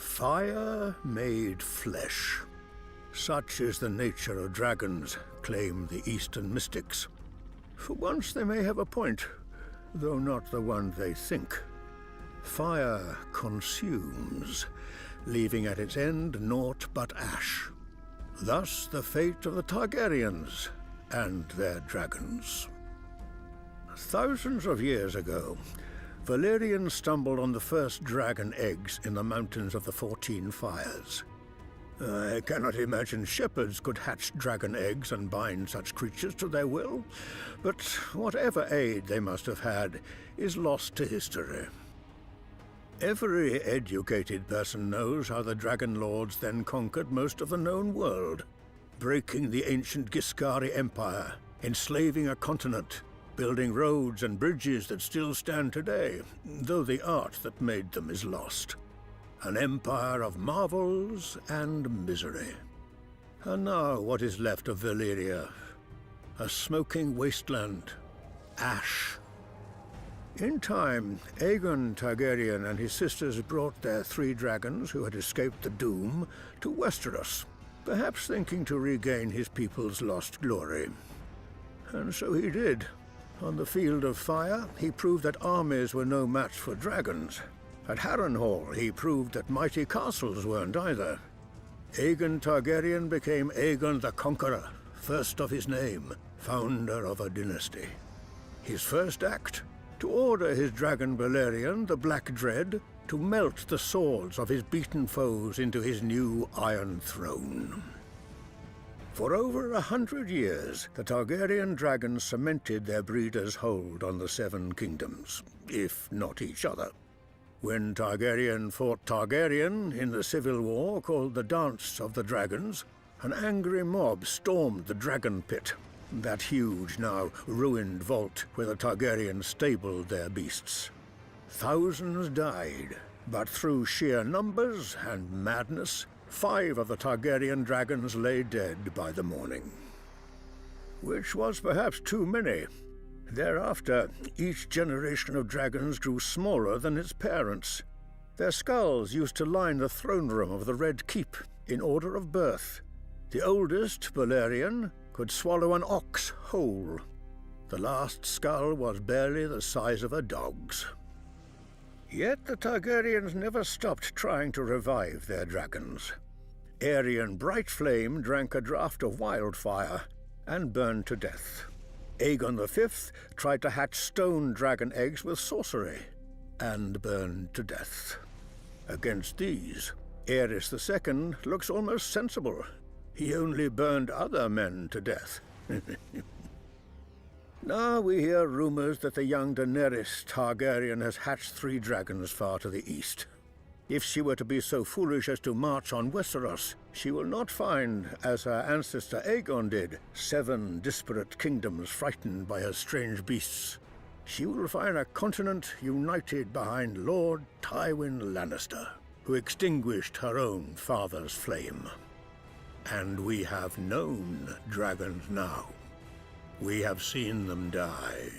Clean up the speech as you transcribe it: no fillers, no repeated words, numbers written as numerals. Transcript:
Fire made flesh. Such is the nature of dragons, claim the Eastern mystics. For once they may have a point, though not the one they think. Fire consumes, leaving at its end naught but ash. Thus the fate of the Targaryens and their dragons. Thousands of years ago, Valyrian stumbled on the first dragon eggs in the mountains of the 14 Fires. I cannot imagine shepherds could hatch dragon eggs and bind such creatures to their will, but whatever aid they must have had is lost to history. Every educated person knows how the Dragon Lords then conquered most of the known world, breaking the ancient Giscari Empire, enslaving a continent, building roads and bridges that still stand today, though the art that made them is lost. An empire of marvels and misery. And now what is left of Valyria? A smoking wasteland. Ash. In time, Aegon Targaryen and his sisters brought their 3 dragons who had escaped the doom to Westeros, perhaps thinking to regain his people's lost glory. And so he did. On the field of fire, he proved that armies were no match for dragons. At Harrenhal, he proved that mighty castles weren't either. Aegon Targaryen became Aegon the Conqueror, first of his name, founder of a dynasty. His first act? To order his dragon Balerion, the Black Dread, to melt the swords of his beaten foes into his new Iron Throne. For over 100 years, the Targaryen dragons cemented their breeders' hold on the 7 kingdoms, if not each other. When Targaryen fought Targaryen in the civil war called the Dance of the Dragons, an angry mob stormed the Dragon Pit, that huge, now ruined vault where the Targaryens stabled their beasts. Thousands died, but through sheer numbers and madness, 5 of the Targaryen dragons lay dead by the morning. Which was perhaps too many. Thereafter, each generation of dragons grew smaller than its parents. Their skulls used to line the throne room of the Red Keep in order of birth. The oldest, Balerion, could swallow an ox whole. The last skull was barely the size of a dog's. Yet the Targaryens never stopped trying to revive their dragons. Aerion Brightflame drank a draught of wildfire and burned to death. Aegon V tried to hatch stone dragon eggs with sorcery and burned to death. Against these, Aerys II looks almost sensible. He only burned other men to death. Now we hear rumors that the young Daenerys Targaryen has hatched 3 dragons far to the east. If she were to be so foolish as to march on Westeros, she will not find, as her ancestor Aegon did, 7 disparate kingdoms frightened by her strange beasts. She will find a continent united behind Lord Tywin Lannister, who extinguished her own father's flame. And we have known dragons now. We have seen them die.